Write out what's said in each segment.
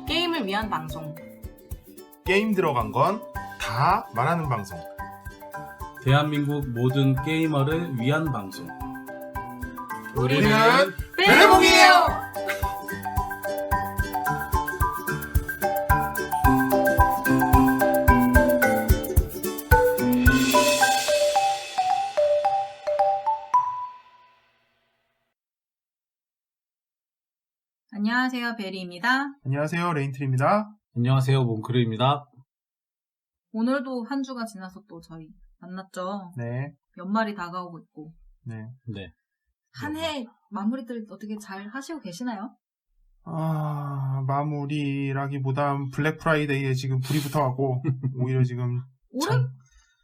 게임을 위한 방송. 게임 들어간 건 다 말하는 방송. 대한민국 모든 게이머를 위한 방송. 우리는 베레몽이에요. 안녕하세요, 베리입니다. 안녕하세요, 레인트리입니다. 안녕하세요, 몽크르입니다. 오늘도 한 주가 지나서 또 저희 만났죠. 네. 연말이 다가오고 있고. 네. 한 해 마무리들 어떻게 잘 하시고 계시나요? 마무리라기보단 블랙 프라이데이에 지금 불이 붙어갖고 오히려 지금 올해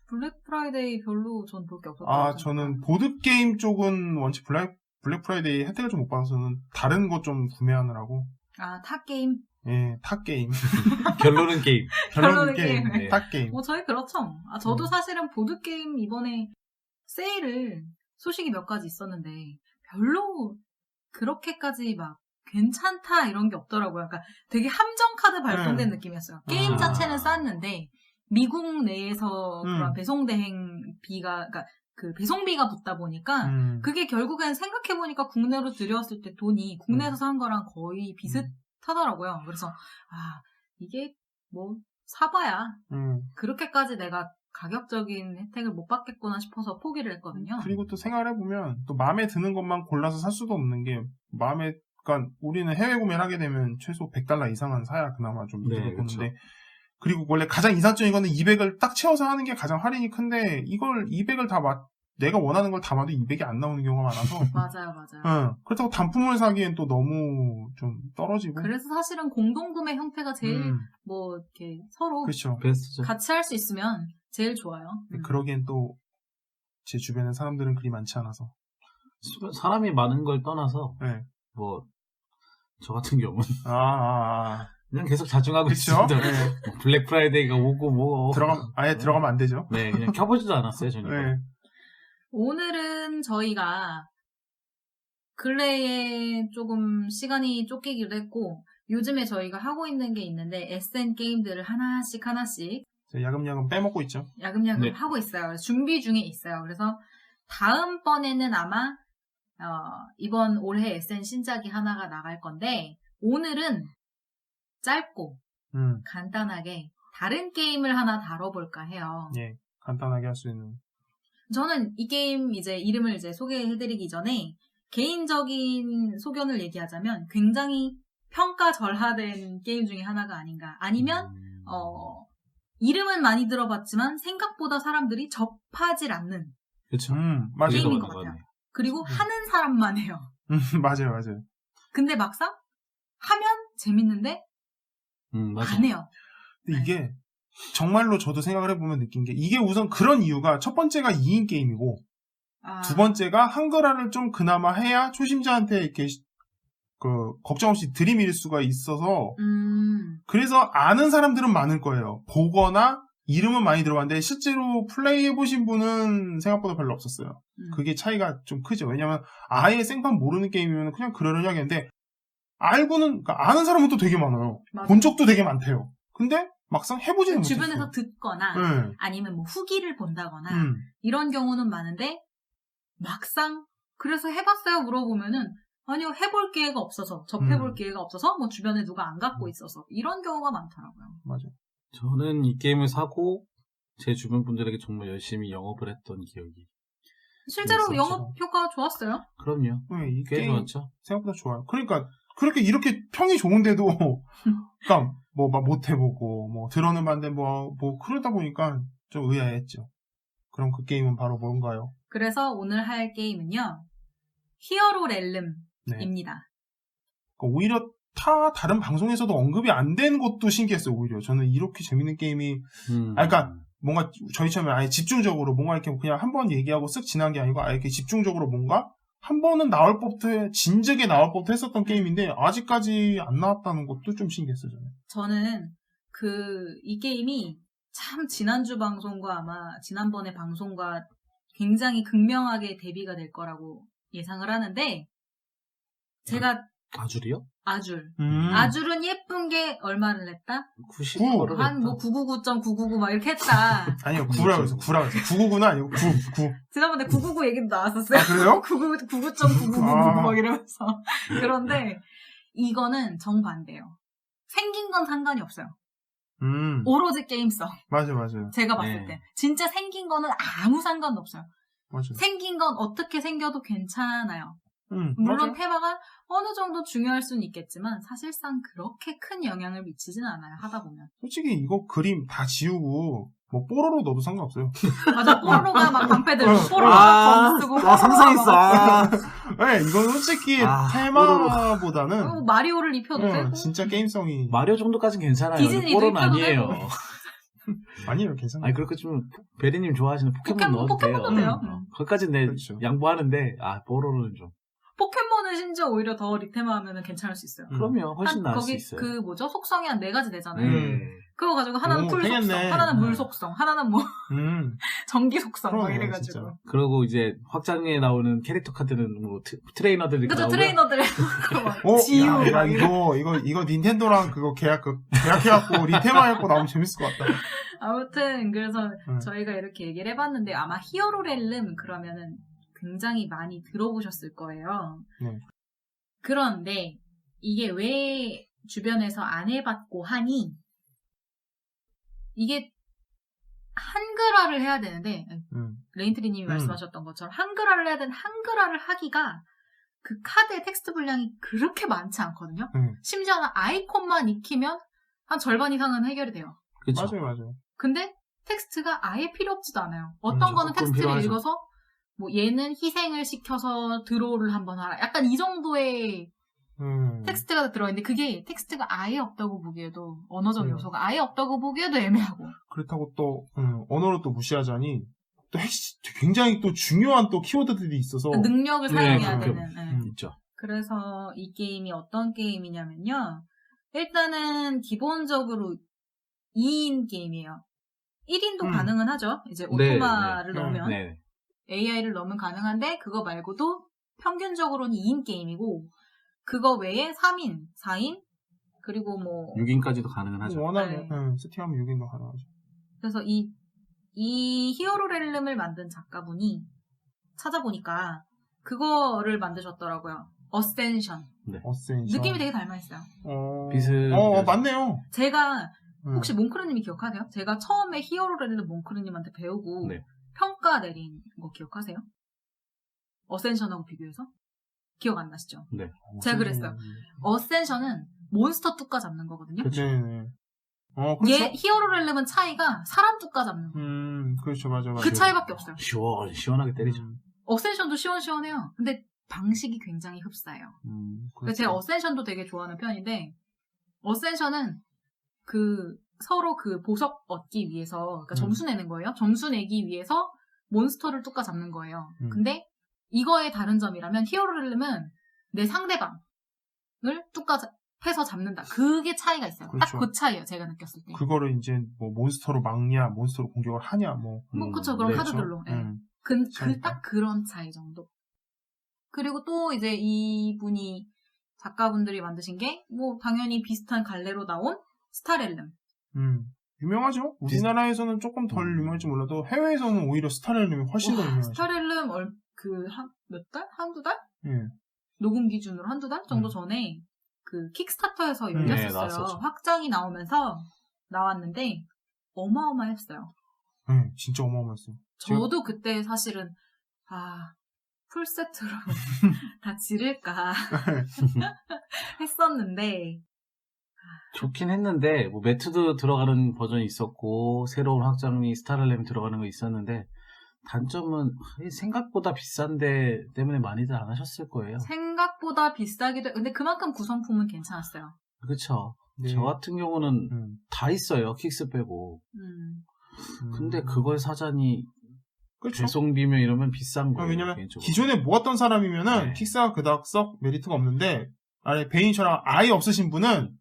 블랙 프라이데이 별로 전 볼 게 없었어요. 저는 보드 게임 쪽은 원체 블랙 프라이데이 혜택을 좀 못 받아서는 다른 거 좀 구매하느라고. 타 게임. 예, 타 게임. 결론은 게임. 결론은 게임. 네. 타 게임. 저희 그렇죠. 저도 사실은 보드 게임 이번에 세일을 소식이 몇 가지 있었는데 별로 그렇게까지 막 괜찮다 이런 게 없더라고요. 그러니까 되게 함정 카드 발동된 느낌이었어요. 게임 자체는 쌌는데 미국 내에서 그런 배송 대행비가 그러니까 그 배송비가 붙다 보니까 그게 결국엔 생각해보니까 국내로 들여왔을 때 돈이 국내에서 산 거랑 거의 비슷하더라고요. 그래서 이게 뭐 사봐야 그렇게까지 내가 가격적인 혜택을 못 받겠구나 싶어서 포기를 했거든요. 그리고 또 생각을 해보면 또 마음에 드는 것만 골라서 살 수도 없는 게 그러니까 우리는 해외 구매를 하게 되면 최소 $100 이상은 사야 그나마 좀 이득을 보는데 그렇죠. 그리고 원래 가장 이상적인 거는 200을 딱 채워서 하는 게 가장 할인이 큰데 이걸 200을 내가 원하는 걸 담아도 200이 안 나오는 경우가 많아서 맞아요. 그렇다고 단품을 사기엔 또 너무 좀 떨어지고 그래서 사실은 공동구매 형태가 제일 뭐 이렇게 서로 그렇죠. 베스트죠. 같이 할 수 있으면 제일 좋아요. 그러기엔 또 제 주변에 사람들은 그리 많지 않아서 사람이 많은 걸 떠나서 네. 뭐 저 같은 경우는 그냥 계속 자중하고 그쵸? 있습니다. 네. 뭐 블랙 프라이데이가 오고 뭐 아예 들어가면 안 되죠. 네, 그냥 켜보지도 않았어요, 저는. 네. 오늘은 저희가 근래에 조금 시간이 쫓기기도 했고 요즘에 저희가 하고 있는 게 있는데 SN 게임들을 하나씩 야금야금 빼먹고 있죠. 야금야금 네. 하고 있어요. 준비 중에 있어요. 그래서 다음번에는 아마 이번 올해 SN 신작이 하나가 나갈 건데 오늘은 짧고 간단하게 다른 게임을 하나 다뤄볼까 해요. 예, 간단하게 할 수 있는. 저는 이 게임 이름을 소개해드리기 전에 개인적인 소견을 얘기하자면 굉장히 평가절하된 게임 중에 하나가 아닌가. 아니면 이름은 많많이 들어봤지만 생각보다 사람들이 접하질 않는 그렇죠. 맞아요. 게임인 것 같아요. 그리고 하는 사람만 해요. 맞아요. 근데 막상 하면 재밌는데 안 해요. 근데 이게 정말로 저도 생각을 해보면 느낀 게 이게 우선 그런 이유가 첫 번째가 2인 게임이고 두 번째가 한글화를 좀 그나마 해야 초심자한테 이렇게 걱정 없이 들이밀 수가 있어서 그래서 아는 사람들은 많을 거예요. 보거나 이름은 많이 들어봤는데 실제로 플레이해보신 분은 생각보다 별로 없었어요. 그게 차이가 좀 크죠. 왜냐면 아예 생판 모르는 게임이면 그냥 그러려니 하겠는데 그러니까 아는 사람은 또 되게 많아요. 맞아요. 본 적도 되게 많대요. 근데 막상 해보지는 못했어요. 주변에서 듣거나 아니면 뭐 후기를 본다거나 이런 경우는 많은데 막상 그래서 해봤어요 물어보면은 아니요 해볼 기회가 없어서 접해볼 기회가 없어서 뭐 주변에 누가 안 갖고 있어서 이런 경우가 많더라고요. 맞아요. 저는 이 게임을 사고 제 주변 분들에게 정말 열심히 영업을 했던 기억이 실제로 있었죠. 영업 효과가 좋았어요. 그럼요. 이 꽤 게임 좋았죠. 생각보다 좋아요. 그러니까 그렇게 이렇게 평이 좋은데도 그러니까 뭐 못 해보고 뭐 들어는 봤는데 뭐 그러다 보니까 좀 의아했죠. 그럼 그 게임은 바로 뭔가요? 그래서 오늘 할 게임은요. 히어로 렐름입니다. 그러니까 오히려 다른 방송에서도 언급이 안 된 것도 신기했어요. 오히려 저는 이렇게 재밌는 게임이 그러니까 뭔가 저희처럼 아예 집중적으로 뭔가 이렇게 그냥 한번 얘기하고 쓱 지난 게 아니고 아예 이렇게 집중적으로 뭔가 한 번은 나올 법도 진즉에 나올 법도 했었던 게임인데 아직까지 안 나왔다는 것도 좀 신기했어요. 저는. 저는 이 게임이 참 지난주 방송과 아마 지난번의 방송과 굉장히 극명하게 대비가 될 거라고 예상을 하는데 제가 아줄이요? 아줄. 아줄은 예쁜 게 얼마를 냈다? 90%를 한 뭐 999.999 막 이렇게 했다. 아니요, 9라고 해서 999는 아니고 9. 지난번에 999 얘기도 나왔었어요. 아, 그래요? 99.999 막 이러면서. 그런데 이거는 정반대예요. 생긴 건 상관이 없어요. 오로지 게임성. 맞아요. 제가 봤을 때. 진짜 생긴 거는 아무 상관도 없어요. 맞아요. 생긴 건 어떻게 생겨도 괜찮아요. 물론 맞아요. 테마가 어느 정도 중요할 수는 있겠지만 사실상 그렇게 큰 영향을 미치진 않아요. 하다 보면. 솔직히 이거 그림 다 지우고 뭐 뽀로로 넣어도 상관없어요. 맞아. 뽀로로가 막 방패 들고 뽀로로가 검 쓰고 상상했어. 네, 이건 솔직히 테마보다는 마리오를 입혀도 되고 진짜 게임성이 마리오 정도까지는 괜찮아요. 디즈니도 뽀로는 입혀도 아니에요. 되고. 아니에요, 괜찮아요. 아니 그렇게 좀 베리님 좋아하시는 포켓몬 넣어도 돼요. 포켓몬도 돼요. 거기까지 내 그렇죠. 양보하는데 뽀로로는 좀. 포켓몬은 심지어 오히려 더 리테마하면 괜찮을 수 있어요. 그럼요. 훨씬 나을 수 거기 있어요. 그 뭐죠? 속성이 한 4가지 되잖아요. 그거 가지고 하나는 풀 되겠네. 속성, 하나는 물 속성, 하나는 뭐 전기 속성 막 그러네요, 이래가지고. 진짜. 그리고 이제 확장에 나오는 캐릭터 카드는 뭐 트레이너들이 그죠? 나오고요. 트레이너들의 지우 야, 막 이거 닌텐도랑 그거 계약해갖고 리테마해갖고 나오면 재밌을 것 같다. 아무튼 그래서 저희가 이렇게 얘기를 해봤는데 아마 히어로렐름 그러면은 굉장히 많이 들어보셨을 거예요. 네. 그런데 이게 왜 주변에서 안 해봤고 하니 이게 한글화를 해야 되는데 레인트리님이 말씀하셨던 것처럼 한글화를 해야 되는 한글화를 하기가 그 카드의 텍스트 분량이 그렇게 많지 않거든요. 심지어는 아이콘만 익히면 한 절반 이상은 해결이 돼요. 그쵸. 맞아요. 근데 텍스트가 아예 필요 없지도 않아요. 어떤 거는 텍스트를 필요하죠. 읽어서 뭐 얘는 희생을 시켜서 드로우를 한번 하라. 약간 이 정도의 텍스트가 들어있는데 그게 텍스트가 아예 없다고 보기에도 언어적 요소가 아예 없다고 보기에도 애매하고 그렇다고 또 언어를 또 무시하자니 또 굉장히 또 중요한 또 키워드들이 있어서 능력을 사용해야 되는. 있죠. 그래서 이 게임이 어떤 게임이냐면요. 일단은 기본적으로 2인 게임이에요. 1인도 가능은 하죠. 이제 오토마를 넣으면 AI를 넣으면 가능한데 그거 말고도 평균적으로는 2인 게임이고 그거 외에 3인, 4인 그리고 뭐 6인까지도 가능은 하죠. 원하면 세팅하면 6인도 가능하죠. 그래서 이 히어로렐름을 만든 작가분이 찾아보니까 그거를 만드셨더라고요. 어센션. 어센션. 느낌이 되게 닮아있어요. 맞네요. 제가 혹시 몽크르님이 기억하세요? 제가 처음에 히어로렐름 몽크르님한테 배우고 평가 내린 거 기억하세요? 어센션하고 비교해서? 기억 안 나시죠? 네. 제가 그랬어요. 어센션은 몬스터 뚜까 잡는 거거든요. 네네. 얘 히어로렐름은 차이가 사람 뚜까 잡는 거. 그렇죠, 맞아. 그 차이밖에 없어요. 시원하게 때리죠. 어센션도 시원시원해요. 근데 방식이 굉장히 흡사해요. 그래서 제가 어센션도 되게 좋아하는 편인데 어센션은 서로 그 보석 얻기 위해서 그러니까 점수 내는 거예요. 점수 내기 위해서 몬스터를 뚜까 잡는 거예요. 근데 이거의 다른 점이라면 히어로렐름은 내 상대방을 뚜까 해서 잡는다. 그게 차이가 있어요. 그렇죠. 딱 그 차이예요. 제가 느꼈을 때. 그거를 이제 뭐 몬스터로 막냐, 몬스터로 공격을 하냐, 그쵸. 그런 카드들로. 딱 그런 차이 정도. 그리고 또 이제 이분이 작가분들이 만드신 게 뭐 당연히 비슷한 갈래로 나온 스타렐름. 유명하죠? 우리나라에서는 조금 덜 유명할지 몰라도 해외에서는 오히려 스타렐름이 훨씬 더 유명하죠. 스타렐름 몇 달? 한두 달? 녹음 기준으로 한두 달 정도 전에 그 킥스타터에서 열렸었어요. 확장이 나오면서 나왔는데 어마어마했어요. 진짜 어마어마했어요. 저도 그때 사실은 풀세트로 다 지를까 했었는데 좋긴 했는데 뭐 매트도 들어가는 버전이 있었고 새로운 확장이 스타렐렘 들어가는 거 있었는데 단점은 생각보다 비싼데 때문에 많이들 안 하셨을 거예요. 생각보다 비싸기도 근데 그만큼 구성품은 괜찮았어요. 그렇죠. 저 같은 경우는 다 있어요. 킥스 빼고. 근데 그걸 사자니 그렇죠. 배송비며 이러면 비싼 거예요. 왜냐면 개인적으로. 기존에 모았던 사람이면은 네. 킥스가 그닥 썩 메리트가 없는데 아예 베이니처럼 아예 없으신 분은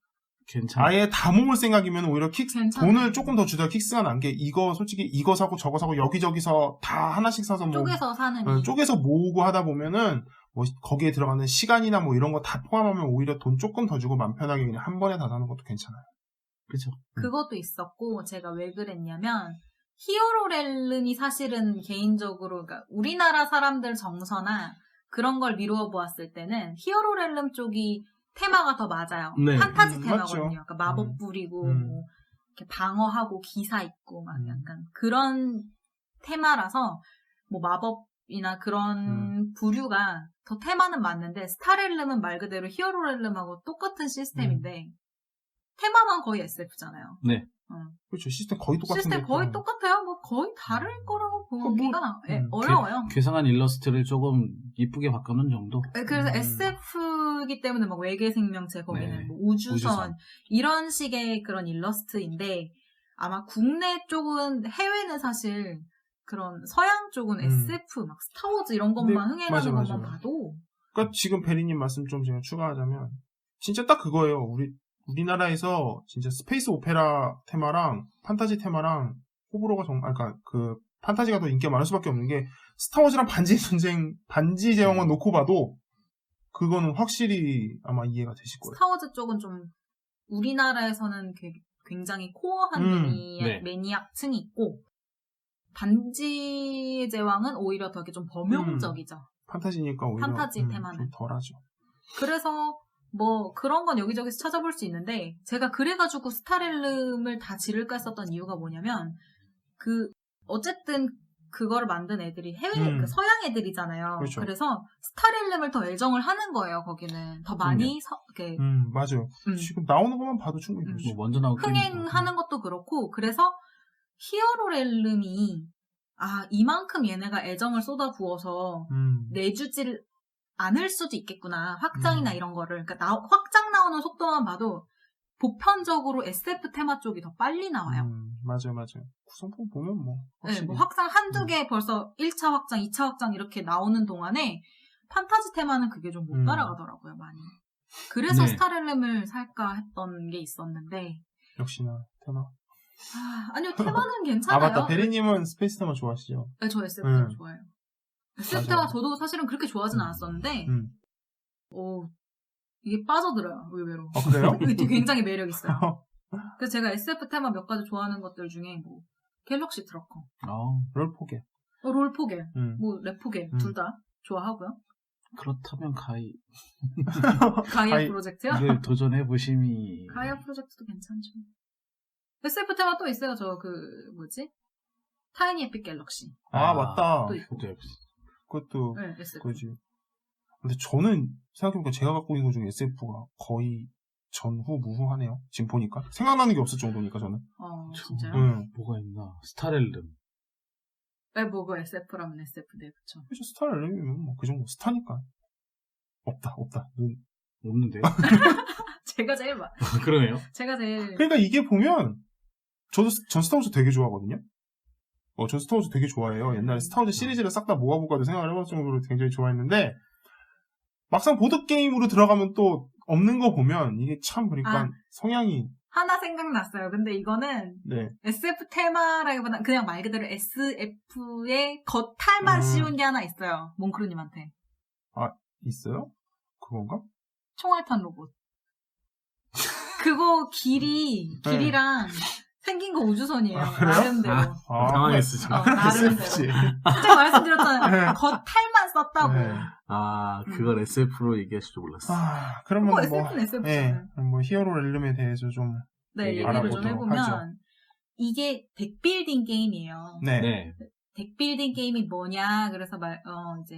괜찮아. 아예 다 모을 생각이면 오히려 킥스 괜찮아요. 돈을 조금 더 주다 킥스가 난 게 이거 솔직히 이거 사고 저거 사고 여기저기서 다 하나씩 사서 뭐 쪼개서 사는 쪼개서 모으고 하다 보면은 뭐 거기에 들어가는 시간이나 뭐 이런 거 다 포함하면 오히려 돈 조금 더 주고 맘 편하게 그냥 한 번에 다 사는 것도 괜찮아요. 그렇죠. 그것도 있었고 제가 왜 그랬냐면 히어로렐름이 사실은 개인적으로 그러니까 우리나라 사람들 정서나 그런 걸 미루어 보았을 때는 히어로렐름 쪽이 테마가 더 맞아요. 네. 판타지 맞죠. 테마거든요. 그러니까 마법 부리고 뭐 이렇게 방어하고 기사 있고 막 약간 그런 테마라서 뭐 마법이나 그런 부류가 더 테마는 맞는데 스타렐름은 말 그대로 히어로렐름하고 똑같은 시스템인데 테마만 거의 SF잖아요. 네. 그렇죠. 시스템 거의 똑같은데. 시스템 거의 똑같아요. 뭐 거의 다를 거라고 보기가 뭐, 어려워요. 괴상한 일러스트를 조금 이쁘게 바꾸는 정도. 그래서 SF이기 때문에 막 외계 생명체 거기는 네. 뭐 우주선 우주선. 이런 식의 그런 일러스트인데 아마 국내 쪽은 해외는 사실 그런 서양 쪽은 SF 막 스타워즈 이런 것만 흥행하는 것만 봐도 그러니까 지금 베리님 말씀 좀 제가 추가하자면 진짜 딱 그거예요. 우리나라에서 진짜 스페이스 오페라 테마랑 판타지 테마랑 호불호가 그러니까 그 판타지가 더 인기가 많을 수밖에 없는 게 스타워즈랑 반지 제왕만 놓고 봐도 그거는 확실히 아마 이해가 되실 거예요. 스타워즈 쪽은 좀 우리나라에서는 굉장히 코어한 네. 매니악층이 있고 반지 제왕은 오히려 되게 좀 범용적이죠. 판타지니까 오히려 판타지 테마는. 좀 덜하죠. 그래서 뭐 그런 건 여기저기서 찾아볼 수 있는데 제가 그래가지고 스타렐름을 다 지를까 했었던 이유가 뭐냐면 어쨌든 그거를 만든 애들이 해외 그 서양 애들이잖아요. 그렇죠. 그래서 스타렐름을 더 애정을 하는 거예요. 거기는 더 많이 이렇게 맞아요. 지금 나오는 것만 봐도 충분히 보시죠. 뭐 먼저 나오고 흥행하는 것도 그렇고 그래서 히어로렐름이 이만큼 얘네가 애정을 쏟아부어서 내주질 않을 수도 있겠구나. 확장이나 이런 거를. 그러니까 확장 나오는 속도만 봐도 보편적으로 SF 테마 쪽이 더 빨리 나와요. 맞아요. 구성품 보면 뭐. 네, 뭐 확장 한두 개 벌써 1차 확장, 2차 확장 이렇게 나오는 동안에 판타지 테마는 그게 좀 못 따라가더라고요, 많이. 그래서 네. 스타렐름을 살까 했던 게 있었는데. 역시나 테마. 아니요, 테마는 괜찮아요. 맞다. 베리님은 스페이스 테마 좋아하시죠? 네, 저 SF 테마 좋아해요. SF 테마 저도 사실은 그렇게 좋아하진 않았었는데, 이게 빠져들어요, 의외로. 그래요? 이게 굉장히 매력있어요. 그래서 제가 SF 테마 몇 가지 좋아하는 것들 중에, 뭐, 갤럭시 트러커. 롤포겔. 롤포겔. 뭐, 랩포겔. 둘 다 좋아하고요. 그렇다면 가이아 프로젝트요? 이걸 도전해 보심이. 가이아 프로젝트도 괜찮죠. SF 테마 또 있어요. 타이니 에픽 갤럭시. 맞다. 또 있고. 그것도 네, SF. 그지. 근데 저는 생각해보니까 제가 갖고 있는 것 중에 SF가 거의 전후 무후하네요. 지금 보니까 생각나는 게 없을 정도니까 저는. 진짜요? 뭐가 있나? 스타렐름. 뭐가 SF라면 SF네, 그쵸. 그죠. 스타렐름이면 뭐 그 정도. 스타니까. 없다. 없는데요? 제가 제일 그러네요. 제가 제일. 그러니까 이게 보면 저도 전 스타워즈 되게 좋아하거든요. 전 스타워즈 되게 좋아해요. 옛날에 스타워즈 시리즈를 싹 다 모아볼까도 생각을 해봤을 정도로 굉장히 좋아했는데 막상 보드게임으로 들어가면 또 없는 거 보면 이게 참 그러니까 성향이 하나 생각났어요. 근데 이거는 SF 테마라기보다 그냥 말 그대로 SF의 겉탈만 씌운 게 하나 있어요. 몽크루님한테. 있어요? 그건가? 총알탄 로봇. 그거 길이랑 생긴 거 우주선이에요. 나름대로. 당황했어, 지금. 나름대로. 제가 말씀드렸잖아요. 겉탈만 썼다고. 그걸 SF로 얘기하실 줄 몰랐어. 그러면 SF는 SF잖아요. 뭐 히어로렐름에 대해서 좀 얘기를 좀 해보면 이게 덱빌딩 게임이에요. 네. 덱빌딩 게임이 뭐냐? 그래서 이제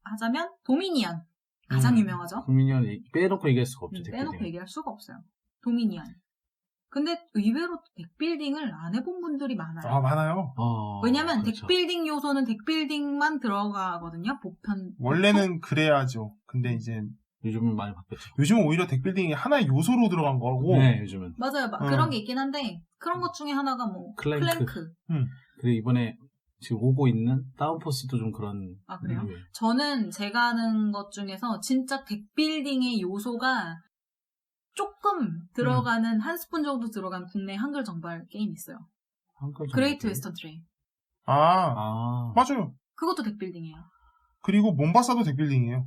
하자면 도미니언 가장 유명하죠. 도미니언 빼놓고 얘기할 수가 없죠. 빼놓고 얘기할 수가 없어요. 도미니언. 근데 의외로 덱빌딩을 안 해본 분들이 많아요. 많아요. 왜냐면 그렇죠. 덱빌딩 요소는 덱빌딩만 들어가거든요. 원래는 그래야죠. 근데 이제 요즘은 많이 바뀌었죠. 요즘은 오히려 덱빌딩이 하나의 요소로 들어간 거고. 네, 요즘은. 맞아요. 그런 게 있긴 한데 그런 것 중에 하나가 뭐 클랭크. 그리고 이번에 지금 오고 있는 다운포스도 좀 그런. 아, 그래요? 예. 저는 제가 하는 것 중에서 진짜 덱빌딩의 요소가 조금 들어가는 한 스푼 정도 들어간 국내 한글 정발 게임 있어요. 한글 그레이트 웨스턴 트레일. 아, 맞아요. 그것도 덱빌딩이에요. 그리고 몬바사도 덱빌딩이에요.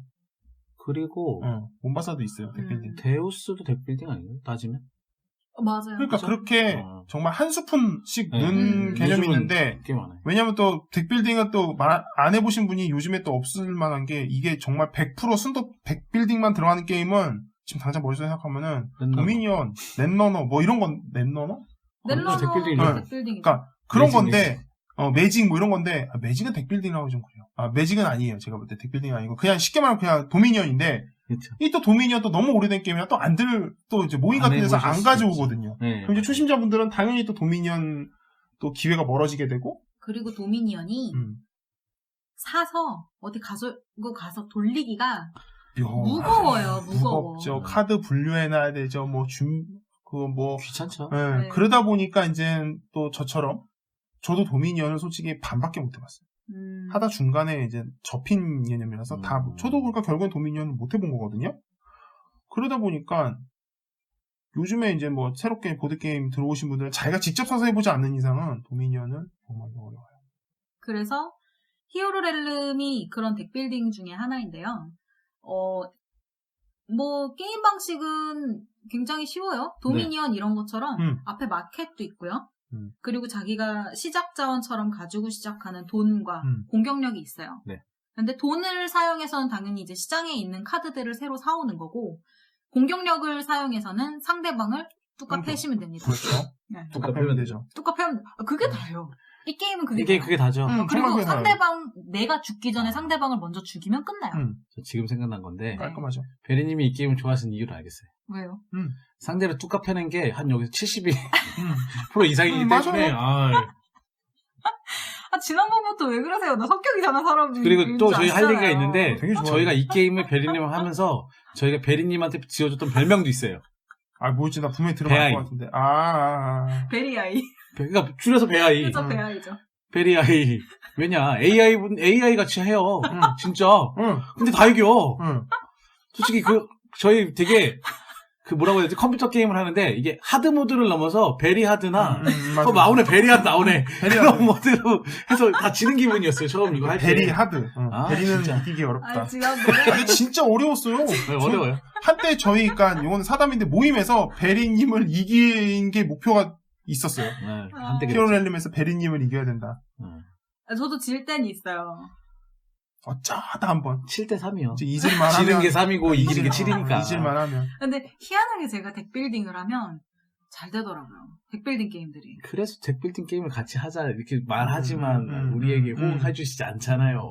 그리고 몬바사도 있어요. 덱빌딩. 데우스도 덱빌딩 아니에요? 따지면? 맞아요. 그러니까 그죠? 그렇게 정말 한 스푼씩 넣은 개념이 요즘은 있는데 꽤 많아요. 왜냐면 또 덱빌딩은 또 안 해보신 분이 요즘에 또 없을 만한 게 이게 정말 100% 순도 덱빌딩만 들어가는 게임은 지금 당장 머릿속에 생각하면은 넷러너. 도미니언, 넷러너 뭐 이런 건 넷러너? 넷러너 덱빌딩이죠. 덱빌딩이죠. 그러니까 그런 매직, 건데 매직 뭐 이런 건데 매직은 덱빌딩이라고 좀 그래요. 매직은 아니에요. 제가 볼 때 덱빌딩이 아니고 그냥 쉽게 말하면 그냥 도미니언인데 그렇죠. 이 또 도미니언 또 너무 오래된 게임이라 또 이제 모임 같은 데서 안 가져오거든요. 네, 그럼 이제 초심자분들은 당연히 또 도미니언 또 기회가 멀어지게 되고 그리고 도미니언이 사서 어디 가서 돌리기가 무거워요. 무거워. 무겁죠. 카드 분류해놔야 되죠. 귀찮죠. 네. 네. 그러다 보니까 이제 또 저처럼 저도 도미니언을 솔직히 반밖에 못 해봤어요. 하다 중간에 이제 접힌 개념이라서 저도 그러니까 결국엔 도미니언을 못 해본 거거든요. 그러다 보니까 요즘에 이제 뭐 새롭게 보드게임 들어오신 분들은 자기가 직접 사서 해보지 않는 이상은 도미니언은 정말 어려워요. 그래서 히어로렐름이 그런 덱빌딩 중에 하나인데요. 뭐 게임 방식은 굉장히 쉬워요. 도미니언 이런 것처럼 앞에 마켓도 있고요. 그리고 자기가 시작 자원처럼 가지고 시작하는 돈과 공격력이 있어요. 네. 근데 돈을 사용해서는 당연히 이제 시장에 있는 카드들을 새로 사오는 거고, 공격력을 사용해서는 상대방을 뚜까 패시면 됩니다. 그렇죠. 네. 뚜까 패면 되죠. 뚜까 패면 그게 다예요. 이 게임은 그게 다죠. 그리고 상대방 내가 죽기 전에 상대방을 먼저 죽이면 끝나요. 저 지금 생각난 건데 네. 깔끔하죠. 베리님이 이 게임을 좋아하시는 이유를 알겠어요. 왜요? 상대를 뚜까 패는 게 한 여기서 72% 이상이기 때문에 지난번부터 왜 그러세요? 나 성격이잖아, 사람이. 그리고 또 저희 할 얘기가 있는데 되게 좋아요. 저희가 이 게임을 베리님을 하면서 저희가 베리님한테 지어줬던 별명도 있어요. 뭐였지? 나 분명히 들어볼 것 같은데. 베리아이. 그러니까 줄여서 베아이. 그죠, 베아이죠. 베리아이. 왜냐 AI 같이 해요. 진짜. 근데 다 이겨. 솔직히 저희 되게 뭐라고 해야 되지? 컴퓨터 게임을 하는데 이게 하드 모드를 넘어서 베리 하드나 나오네 베리 하드 나오네 그런 모드로 해서 다 지는 기분이었어요. 처음 이거 할 때. 베리 하드. 베리는 진짜. 이기기 어렵다. 지난번에 근데 진짜 어려웠어요. 어려워요. 한때 저희가 이건 사담인데 모임에서 베리님을 이긴 게 목표가 있었어요. 네, 한때 히어로렐름에서 베리님을 이겨야 된다. 저도 질 땐 있어요. 어쩌다 한번 7대3이요. 잊을만 지는 하면 게 3이고 이기는 게 7이니까. 잊을만 하면. 근데 희한하게 제가 덱빌딩을 하면 잘 되더라고요. 덱빌딩 게임들이. 그래서 덱빌딩 게임을 같이 하자 이렇게 말하지만 우리에게 호응해 주시지 않잖아요.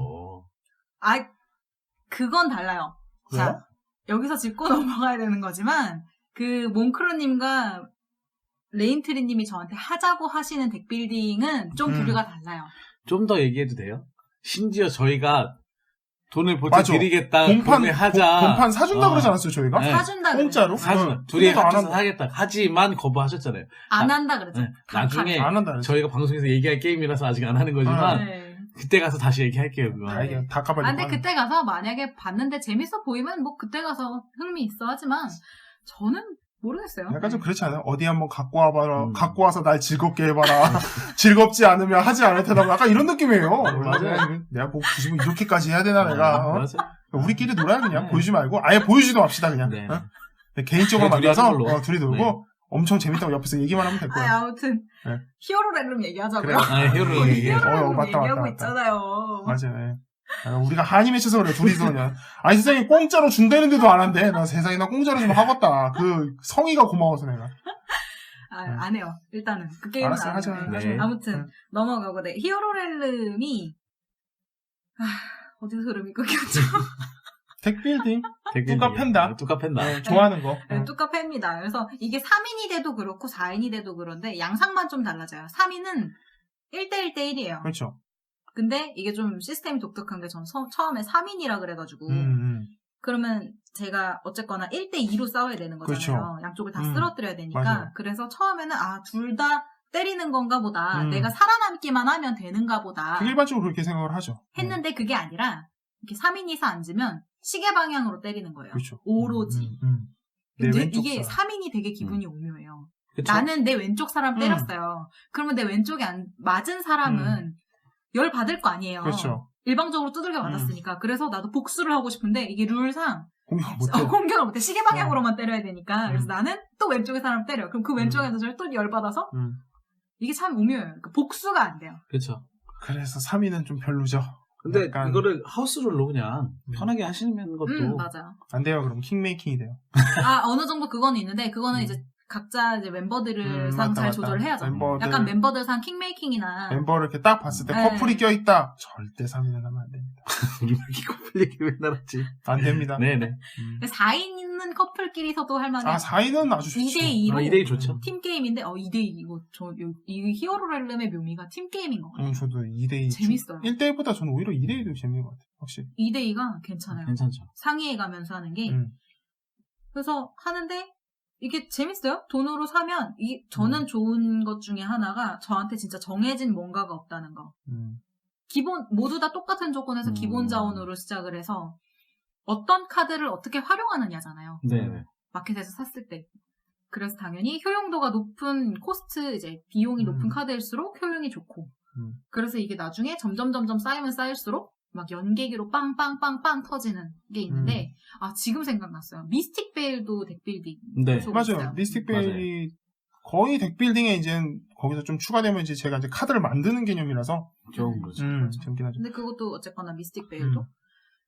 그건 달라요. 왜요? 자, 여기서 짚고 넘어가야 되는 거지만 몽크로님과 레인트리님이 저한테 하자고 하시는 덱빌딩은 좀 부류가 달라요. 좀 더 얘기해도 돼요? 심지어 저희가 돈을 보태드리겠다. 공판 사준다 그러지 않았어요, 저희가? 네. 사준다 공짜로? 둘이 합쳐서 하겠다. 하지만 거부하셨잖아요. 안 한다 그랬죠. 네. 나중에 안 한다 그랬죠. 저희가 방송에서 얘기할 게임이라서 아직 안 하는 거지만 그때 가서 다시 얘기할게요. 그거. 다 까발리고. 근데 그때 가서 만약에 봤는데 재밌어 보이면 뭐 그때 가서 흥미 있어 하지만 저는 모르겠어요. 약간 좀 그렇지 않아요? 어디 한번 갖고 와봐라. 갖고 와서 날 즐겁게 해봐라. 즐겁지 않으면 하지 않을 테다. 약간 이런 느낌이에요. 맞아요. 내가 뭐 굳이 이렇게까지 해야 되나 내가. 맞아. 우리끼리 놀아요 그냥. 보여주지 말고. 아예 보여주지도 맙시다 그냥. 네. 개인적으로 만나서 둘이 놀고 네. 엄청 재밌다고 옆에서 얘기만 하면 될 거예요. 아무튼 네. 히어로렐름 얘기하자고요. 그래. 히어로렐름 히어로렐름 맞다. 얘기하고 있잖아요. 맞아요. 우리가 한이 맺혀서 그래 둘이서 그냥. 세상에 공짜로 준다는데도 안 한대. 나 세상에 나 공짜로 좀 하겠다. 그 성의가 고마워서 내가. 안 해요. 일단은 그 게임은 알았어요, 안 하죠. 해요. 네. 아무튼 넘어가고 히어로렐름이 어디서 흐름이 끊겼죠? 덱빌딩 뚜까 팬다. 뚜까 팬다. 네, 좋아하는 거. 네, 뚜까 팹니다. 그래서 이게 3인이 돼도 그렇고 4인이 돼도 그런데 양상만 좀 달라져요. 3인은 1대1대1이에요. 그렇죠. 근데 이게 좀 시스템이 독특한 게 전 처음에 3인이라 그래가지고 그러면 제가 어쨌거나 1대2로 싸워야 되는 거잖아요. 그렇죠. 양쪽을 다 쓰러뜨려야 되니까. 맞아요. 그래서 처음에는 둘 다 때리는 건가 보다. 내가 살아남기만 하면 되는가 보다. 일반적으로 그렇게 생각을 하죠. 했는데 그게 아니라 이렇게 3인이서 앉으면 시계 방향으로 때리는 거예요. 그렇죠. 오로지. 내 이게 3인이 되게 기분이 오묘해요. 그쵸? 나는 내 왼쪽 사람 때렸어요. 그러면 내 왼쪽에 맞은 사람은 열 받을 거 아니에요. 그렇죠. 일방적으로 두들겨 맞았으니까. 그래서 나도 복수를 하고 싶은데 이게 룰상 공격을 못해. 공격을 못해. 시계 방향으로만 때려야 되니까. 그래서 나는 또 왼쪽에 사람 때려. 그럼 그 왼쪽에서 저를 또 열받아서 이게 참 오묘해요. 그러니까 복수가 안 돼요. 그렇죠. 그래서 3위는 좀 별로죠. 근데 약간... 이거를 하우스룰로 그냥 편하게 하시는 것도 맞아요. 안 돼요. 그럼 킹메이킹이 돼요. 어느 정도 그거는 있는데 그거는 이제 각자 이제 멤버들을 상 잘 조절을 해야죠. 약간 멤버들 상 킹메이킹이나 멤버를 이렇게 딱 봤을 때 커플이 껴있다. 절대 3위는 하면 안 됩니다. 우리 왜 이렇게 커플 얘기 맨날 하지? 안 됩니다. 네네. 4인 있는 커플끼리서도 할 만해요. 4인은 아주 좋죠. 2대2로 2대2 좋죠. 팀게임인데 2대2 이 히어로렐름의 묘미가 팀게임인 것 같아요. 저도 2대2 재밌어요. 1대1보다 저는 오히려 2대2도 재밌는 것 같아요. 확실히 2대2가 괜찮아요. 괜찮죠. 상의해 가면서 하는 게 그래서 하는데 이게 재밌어요. 돈으로 사면 저는 좋은 것 중에 하나가 저한테 진짜 정해진 뭔가가 없다는 거. 기본 모두 다 똑같은 조건에서 기본 자원으로 시작을 해서 어떤 카드를 어떻게 활용하느냐잖아요. 네. 마켓에서 샀을 때. 그래서 당연히 효용도가 높은 코스트 이제 비용이 높은 카드일수록 효용이 좋고. 그래서 이게 나중에 점점 쌓이면 쌓일수록 막 연계기로 빵빵빵빵 터지는 게 있는데 지금 생각났어요. 미스틱 베일도 덱빌딩. 네. 맞아요. 미스틱 베일이 거의 덱빌딩에 이제 거기서 좀 추가되면 이제 제가 이제 카드를 만드는 개념이라서 좀 그렇죠. 재밌긴 하죠. 근데 그것도 어쨌거나 미스틱 베일도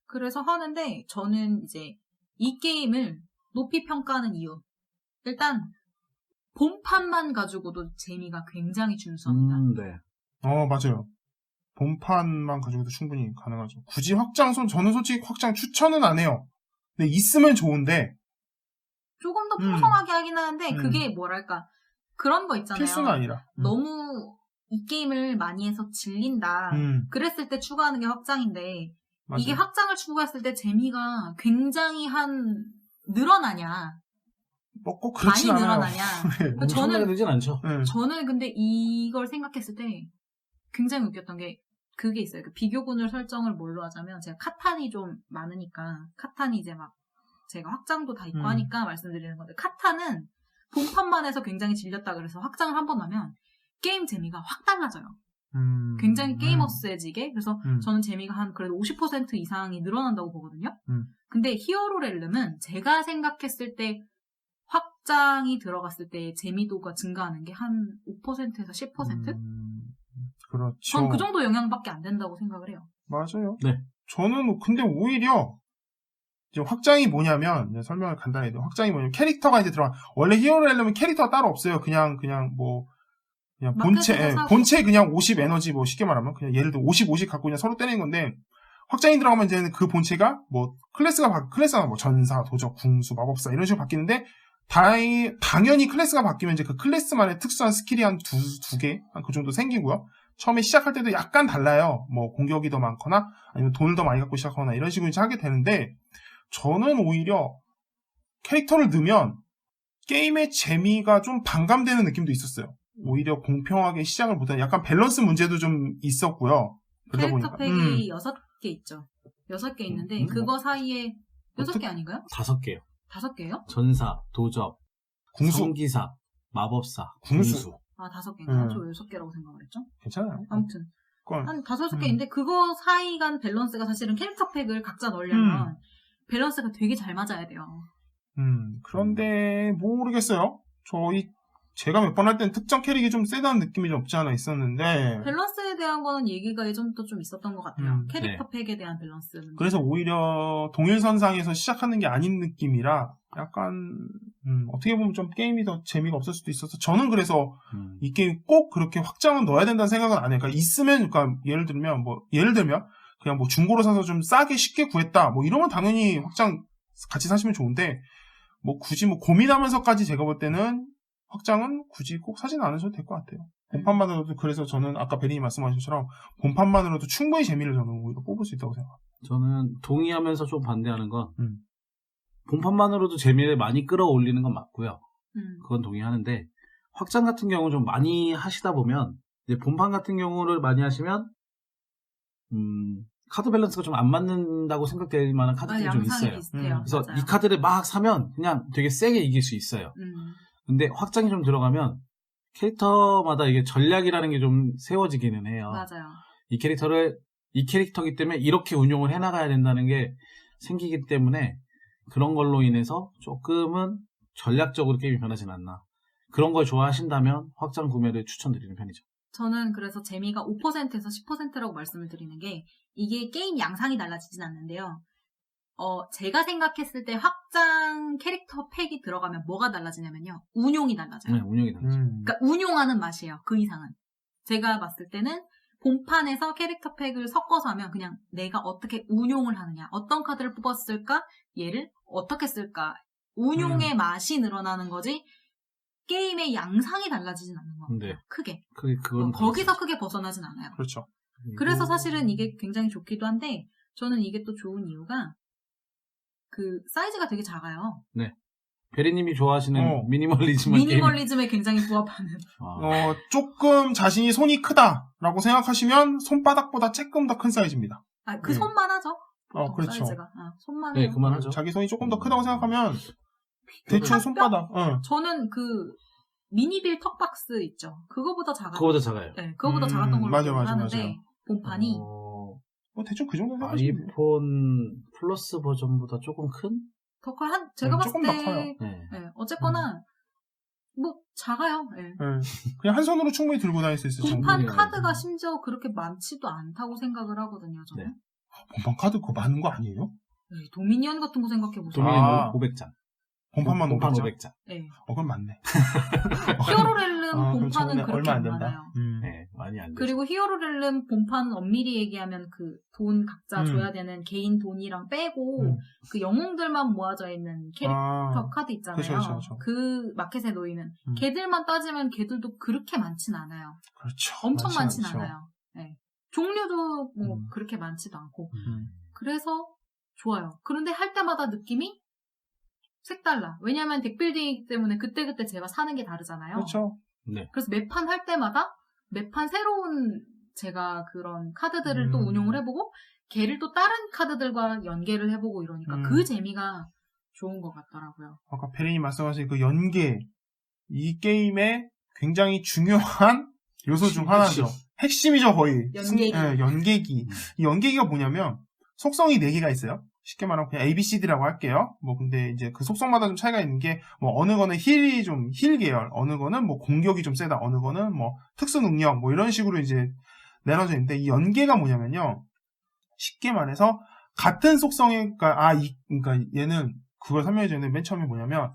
그래서 하는데 저는 이제 이 게임을 높이 평가하는 이유 일단 본판만 가지고도 재미가 굉장히 준수합니다. 네. 맞아요. 본판만 가지고도 충분히 가능하죠. 굳이 저는 솔직히 확장 추천은 안 해요. 근데 있으면 좋은데 조금 더 풍성하게 하긴 하는데 그게 뭐랄까 그런 거 있잖아요. 필수는 아니라 너무 이 게임을 많이 해서 질린다. 그랬을 때 추가하는 게 확장인데 맞아요. 이게 확장을 추가했을 때 재미가 굉장히 늘어나냐 꼭 그렇진 많이 않아요. 늘어나냐. 네. 저는 되진 않죠. 저는 근데 이걸 생각했을 때 굉장히 웃겼던 게 그게 있어요. 그 비교군을 설정을 뭘로 하자면 제가 카탄이 좀 많으니까 카탄이 이제 막 제가 확장도 다 있고 하니까 말씀드리는 건데 카탄은 본판만 해서 굉장히 질렸다 그래서 확장을 한 번 하면 게임 재미가 확 달라져요. 굉장히 게이머스해지게 그래서 저는 재미가 한 그래도 50% 이상이 늘어난다고 보거든요. 근데 히어로렐름은 제가 생각했을 때 확장이 들어갔을 때 재미도가 증가하는 게 한 5%에서 10%? 그렇죠. 전 그 정도 영향밖에 안 된다고 생각을 해요. 맞아요. 네. 저는 근데 오히려 이제 확장이 뭐냐면 이제 설명을 간단히 해도 확장이 뭐냐면 캐릭터가 이제 들어가 원래 히어로렐름은 캐릭터가 따로 없어요. 그냥 본체 그냥 50 에너지 뭐 쉽게 말하면 그냥 예를 들어 50 갖고 그냥 서로 때리는 건데 확장이 들어가면 이제는 그 본체가 뭐 클래스가 뭐 전사, 도적, 궁수, 마법사 이런 식으로 바뀌는데 당연히 클래스가 바뀌면 이제 그 클래스만의 특수한 스킬이 한 두 개, 한 그 정도 생기고요. 처음에 시작할 때도 약간 달라요. 뭐 공격이 더 많거나 아니면 돈을 더 많이 갖고 시작하거나 이런 식으로 이제 하게 되는데 저는 오히려 캐릭터를 넣으면 게임의 재미가 좀 반감되는 느낌도 있었어요. 오히려 공평하게 시작을 못하는 약간 밸런스 문제도 좀 있었고요. 그러다 캐릭터 보니까 팩이 6개 있죠. 6개 있는데 그거 사이에 6개 아닌가요? 5개요. 5개요? 전사, 도적, 궁수, 성기사, 마법사, 궁수. 5개인가요? 저 6개라고 생각을 했죠? 괜찮아요. 아무튼 한 5개인데 그거 사이 간 밸런스가 사실은 캐릭터 팩을 각자 넣으려면 밸런스가 되게 잘 맞아야 돼요. 그런데 모르겠어요. 제가 몇 번 할 때는 특정 캐릭이 좀 세다는 느낌이 좀 없지 않아 있었는데 밸런스에 대한 거는 얘기가 예전부터 좀 있었던 것 같아요. 캐릭터 팩에 대한 밸런스는. 그래서 오히려 동일선상에서 시작하는 게 아닌 느낌이라 약간 어떻게 보면 좀 게임이 더 재미가 없을 수도 있어서 저는 그래서 이 게임 꼭 그렇게 확장은 넣어야 된다는 생각은 안 해요. 그러니까 있으면 예를 들면 그냥 뭐 중고로 사서 좀 싸게 쉽게 구했다 뭐 이러면 당연히 확장 같이 사시면 좋은데 뭐 굳이 뭐 고민하면서까지 제가 볼 때는 확장은 굳이 꼭 사진 않으셔도 될 것 같아요. 본판만으로도 그래서 저는 아까 베리님 말씀하신 것처럼 본판만으로도 충분히 재미를 저는 오히려 뽑을 수 있다고 생각합니다. 저는 동의하면서 좀 반대하는 건 본판만으로도 재미를 많이 끌어올리는 건 맞고요. 그건 동의하는데 확장 같은 경우 좀 많이 하시다 보면 이제 본판 같은 경우를 많이 하시면 카드 밸런스가 좀 안 맞는다고 생각될 만한 카드들이 좀 양상이 있어요. 비슷해요. 그래서 맞아요. 이 카드를 막 사면 그냥 되게 세게 이길 수 있어요. 근데 확장이 좀 들어가면 캐릭터마다 이게 전략이라는 게 좀 세워지기는 해요. 맞아요. 이 캐릭터기 때문에 이렇게 운용을 해나가야 된다는 게 생기기 때문에 그런 걸로 인해서 조금은 전략적으로 게임이 변하진 않나. 그런 걸 좋아하신다면 확장 구매를 추천드리는 편이죠. 저는 그래서 재미가 5%에서 10%라고 말씀을 드리는 게 이게 게임 양상이 달라지진 않는데요. 제가 생각했을 때 확장 캐릭터 팩이 들어가면 뭐가 달라지냐면요. 운용이 달라져요. 네, 운용이 달라죠. 그러니까 운용하는 맛이에요. 그 이상은. 제가 봤을 때는 본판에서 캐릭터 팩을 섞어서 하면 그냥 내가 어떻게 운용을 하느냐. 어떤 카드를 뽑았을까? 얘를 어떻게 쓸까? 운용의 맛이 늘어나는 거지 게임의 양상이 달라지진 않는 것 같아요. 네. 크게. 그건 거기서 크게 벗어나진 않아요. 그렇죠. 그래서 사실은 이게 굉장히 좋기도 한데 저는 이게 또 좋은 이유가 그 사이즈가 되게 작아요. 네. 베리님이 좋아하시는 미니멀리즘한 미니멀리즘에 굉장히 부합하는. 조금 자신이 손이 크다라고 생각하시면 손바닥보다 조금 더 큰 사이즈입니다. 그 손만 하죠. 그렇죠. 사이즈가. 손만 네, 해요. 그만하죠. 자기 손이 조금 더 크다고 생각하면 대충 손바닥. 저는 그 미니빌 턱박스 있죠. 그거보다 작아요. 그거보다 작아요. 네, 그거보다 작았던 걸로 맞아. 하는데 본판이 대충 그 정도 생각하시면 돼요. 아이폰 플러스 버전보다 조금 큰? 더 커요. 제가 봤을 조금 때 더 커요. 네. 어쨌거나 뭐 작아요. 네. 그냥 한 손으로 충분히 들고 다닐 수 있을 정도. 본판 카드가 심지어 그렇게 많지도 않다고 생각을 하거든요. 저는. 네. 본판 카드 그거 많은 거 아니에요? 네, 도미니언 같은 거 생각해보세요. 도미니언 500장. 본판만 500장? 500장. 네. 그건 많네. 히어로렐름 본판은 그럼 그렇게 얼마 안 안 된다. 많아요. 네, 많이 안 되죠. 그리고 히어로렐름 본판은 엄밀히 얘기하면 그 돈 각자 줘야 되는 개인 돈이랑 빼고 그 영웅들만 모아져 있는 캐릭터 카드 있잖아요. 그쵸. 그 마켓에 놓이는 걔들만 따지면 걔들도 그렇게 많진 않아요. 그렇죠. 엄청 많진 않아요. 네. 종류도 뭐 그렇게 많지도 않고. 그래서 좋아요. 그런데 할 때마다 느낌이 색달라. 왜냐하면 덱빌딩이기 때문에 그때그때 제가 사는 게 다르잖아요. 그렇죠. 네. 그래서 매판 할 때마다 매판 새로운 제가 그런 카드들을 또 운용을 해보고 걔를 또 다른 카드들과 연계를 해보고 이러니까 그 재미가 좋은 것 같더라고요. 아까 베리님 말씀하신 그 연계, 이 게임의 굉장히 중요한 요소 중 하나죠. 핵심이죠, 거의. 연계기. 연계기. 이 연계기가 뭐냐면 속성이 4개가 있어요. 쉽게 말하면 그냥 ABCD라고 할게요. 근데 이제 그 속성마다 좀 차이가 있는 게, 어느 거는 힐 계열, 어느 거는 공격이 좀 세다, 어느 거는 특수 능력, 이런 식으로 이제 나눠져 있는데, 이 연계가 뭐냐면요. 쉽게 말해서, 같은 속성의, 그러니까 얘는 그걸 설명해 주는데, 맨 처음에 뭐냐면,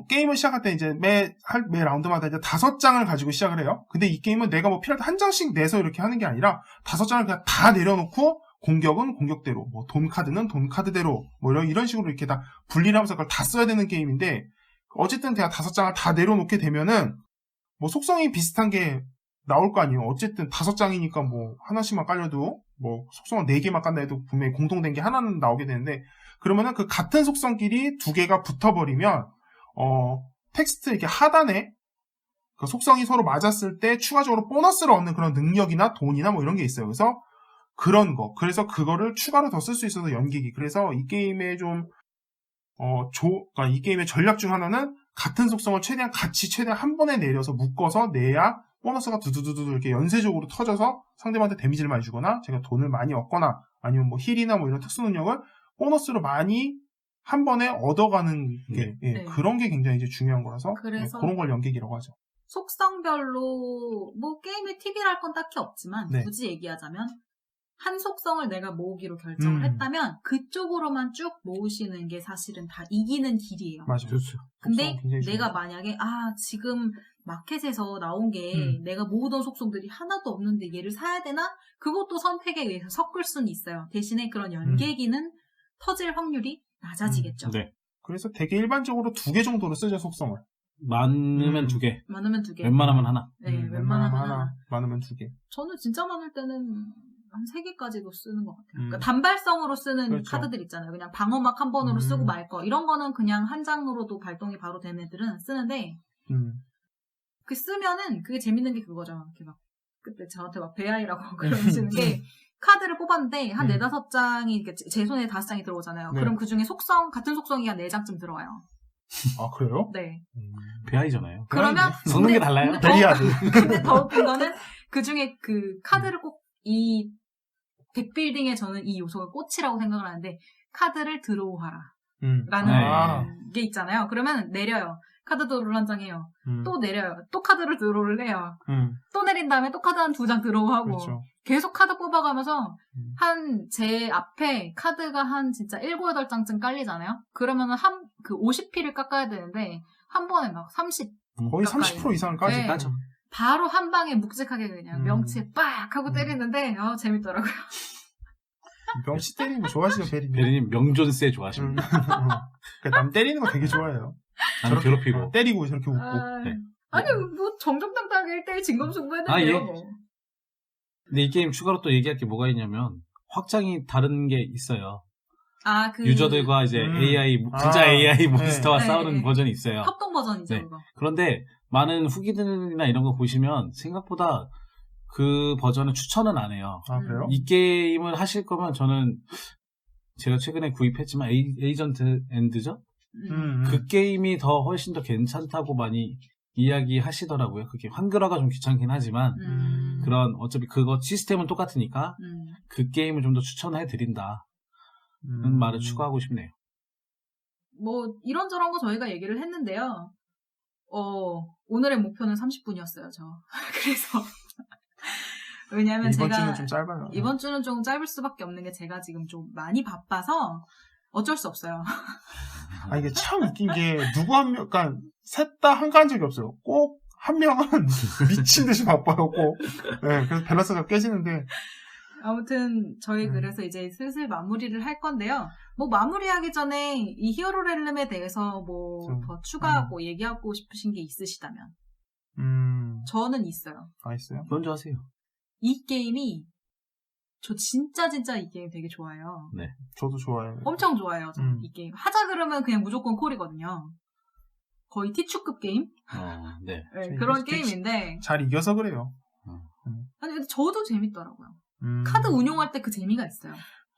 게임을 시작할 때 이제 매 라운드마다 이제 5장을 가지고 시작을 해요. 근데 이 게임은 내가 필요할 때 한 장씩 내서 이렇게 하는 게 아니라, 5장을 그냥 다 내려놓고, 공격은 공격대로, 돈 카드는 돈 카드대로, 이런 식으로 이렇게 다 분리를 하면서 그걸 다 써야 되는 게임인데, 어쨌든 내가 5장을 다 내려놓게 되면은, 속성이 비슷한 게 나올 거 아니에요. 어쨌든 5장이니까 하나씩만 깔려도, 속성은 4개만 깐다 해도 분명히 공통된 게 하나는 나오게 되는데, 그러면은 그 같은 속성끼리 2개가 붙어버리면, 텍스트 이렇게 하단에, 그 속성이 서로 맞았을 때 추가적으로 보너스를 얻는 그런 능력이나 돈이나 이런 게 있어요. 그래서, 그런 거. 그래서 그거를 추가로 더 쓸 수 있어서 연계기. 그래서 이 게임의 그러니까 이 게임의 전략 중 하나는 같은 속성을 최대한 한 번에 내려서 묶어서 내야 보너스가 두두두두 이렇게 연쇄적으로 터져서 상대방한테 데미지를 많이 주거나 제가 돈을 많이 얻거나 아니면 힐이나 이런 특수 능력을 보너스로 많이 한 번에 얻어가는 게 그런 게 굉장히 이제 중요한 거라서 그래서 그런 걸 연계기라고 하죠. 속성별로 게임의 팁이랄 건 딱히 없지만 굳이 얘기하자면 한 속성을 내가 모으기로 결정을 했다면 그쪽으로만 쭉 모으시는 게 사실은 다 이기는 길이에요. 맞아요. 그렇죠. 근데 내가 만약에 지금 마켓에서 나온 게 내가 모으던 속성들이 하나도 없는데 얘를 사야 되나? 그것도 선택에 의해서 섞을 수는 있어요. 대신에 그런 연계기는 터질 확률이 낮아지겠죠. 네. 그래서 되게 일반적으로 2개 정도로 쓰죠, 속성을. 많으면 2개. 많으면 2개. 웬만하면 하나. 네, 웬만하면 하나. 많으면 2개. 저는 진짜 많을 때는 한 3개까지도 쓰는 것 같아요. 그러니까 단발성으로 쓰는 그렇죠. 카드들 있잖아요. 그냥 방어막 한 번으로 쓰고 말 거. 이런 거는 그냥 한 장으로도 발동이 바로 되는 애들은 쓰는데 그 쓰면은 그게 재밌는 게 그거죠. 이렇게 막 그때 저한테 막 배아이라고 그러시는 게 카드를 뽑았는데 한 4-5장이 제 손에 5장이 들어오잖아요. 네. 그럼 그 중에 같은 속성이 한 4장쯤 들어와요. 아, 그래요? 네. 배아이잖아요. 그러면 섞는 게 달라요? 근데 더 웃긴 거는 그 중에 그 카드를 꼭 이 덱빌딩에 저는 이 요소가 꽃이라고 생각을 하는데 카드를 드로우하라. 라는 게 있잖아요. 그러면 내려요. 카드 드로우를 한 장 해요. 또 내려요. 또 카드를 드로우를 해요. 또 내린 다음에 또 카드 한 2장 드로우하고 그렇죠. 계속 카드 뽑아가면서 제 앞에 카드가 한 진짜 7-8장쯤 깔리잖아요. 그러면은 그 50피를 깎아야 되는데 한 번에 막 30 거의 가까이. 30% 이상까지 네. 까죠. 바로 한 방에 묵직하게 그냥 명치에 빡 하고 때리는데 재밌더라고요. 명치 때리는 거 좋아하시죠, 베리님? 베리님 명존세 좋아하십니다. 그러니까 남 때리는 거 되게 좋아해요. 남 괴롭히고. 때리고 저렇게 웃고. 네. 아니 뭐 정정당당하게 1대1 진검승부했는데요. 아, 예. 뭐. 근데 이 게임 추가로 또 얘기할 게 뭐가 있냐면 확장이 다른 게 있어요. 유저들과 이제 AI, 진짜 AI 몬스터와 네. 싸우는 네. 버전이 있어요. 협동 버전이죠, 네. 그거. 그런데 많은 후기들이나 이런 거 보시면 생각보다 그 버전은 추천은 안 해요. 아, 그래요? 이 게임을 하실 거면 저는 제가 최근에 구입했지만 에이전트 엔드죠? 그 게임이 훨씬 더 괜찮다고 많이 이야기하시더라고요. 그게 한글화가 좀 귀찮긴 하지만 그런 어차피 그거 시스템은 똑같으니까 그 게임을 좀 더 추천해 드린다. 는 말을 추가하고 싶네요. 뭐 이런저런 거 저희가 얘기를 했는데요. 오늘의 목표는 30분이었어요, 저. 그래서 왜냐하면 이번 제가 주는 좀 짧아요. 이번 주는 좀 짧을 수밖에 없는 게 제가 지금 좀 많이 바빠서 어쩔 수 없어요. 아, 이게 참 웃긴 게 누구 한 명, 그러니까 셋 다 한가한 적이 없어요. 꼭 한 명은 미친 듯이 바빠요, 꼭. 네, 그래서 밸런스가 깨지는데. 아무튼 저희 그래서 이제 슬슬 마무리를 할 건데요. 뭐 마무리하기 전에 이 히어로렐름에 대해서 뭐 더 추가하고 얘기하고 싶으신 게 있으시다면 저는 있어요. 아, 있어요? 먼저 하세요. 이 게임이 저 진짜 이 게임 되게 좋아해요. 네. 저도 좋아해요. 엄청 좋아해요. 저는 이 게임. 하자 그러면 그냥 무조건 콜이거든요. 거의 티추급 게임? 네. 네, 그런 게임인데 잘 이겨서 그래요. 아니 근데 저도 재밌더라고요. 카드 운용할 때 그 재미가 있어요.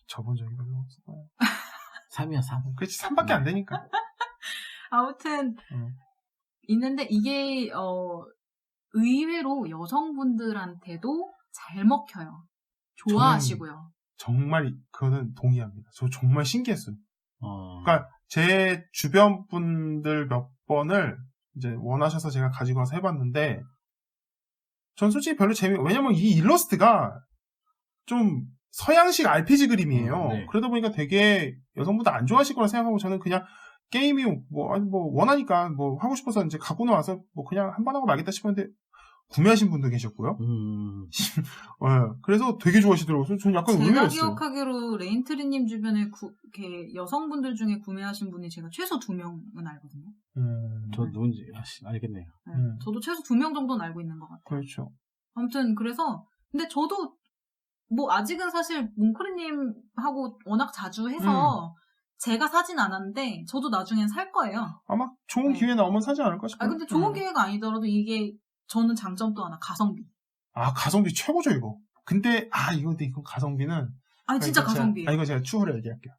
저번 적이 별로 없어요. 3이야, 3. 그렇지, 3밖에 안 되니까. 아무튼 있는데 이게 의외로 여성분들한테도 잘 먹혀요. 좋아하시고요. 정말 그거는 동의합니다. 저 정말 신기했어요. 그러니까 제 주변 분들 몇 번을 이제 원하셔서 제가 가지고 와서 해봤는데 전 솔직히 별로 왜냐면 이 일러스트가 좀 서양식 RPG 그림이에요. 네. 그러다 보니까 되게 여성분들 안 좋아하실 거라 생각하고 저는 그냥 게임이 뭐 원하니까 뭐 하고 싶어서 이제 갖고 나와서 뭐 그냥 한번 하고 말겠다 싶었는데 구매하신 분도 계셨고요. 네, 그래서 되게 좋아하시더라고요. 저는 약간 제가 의외였어요. 기억하기로 레인트리님 주변에 이렇게 여성분들 중에 구매하신 분이 제가 최소 2명은 알거든요. 저 누군지 알겠네요. 네, 저도 최소 2명 정도는 알고 있는 것 같아요. 그렇죠. 아무튼 그래서 근데 저도 뭐 아직은 사실 뭉크리님하고 워낙 자주 해서 제가 사진 않았는데 저도 나중엔 살 거예요. 아마 좋은 기회 나오면 사지 않을까 싶어요. 근데 좋은 기회가 아니더라도 이게 저는 장점도 하나 가성비. 아, 가성비 최고죠 이거. 근데 이거 가성비는 아니 진짜 가성비. 이거 제가 추후로 얘기할게요.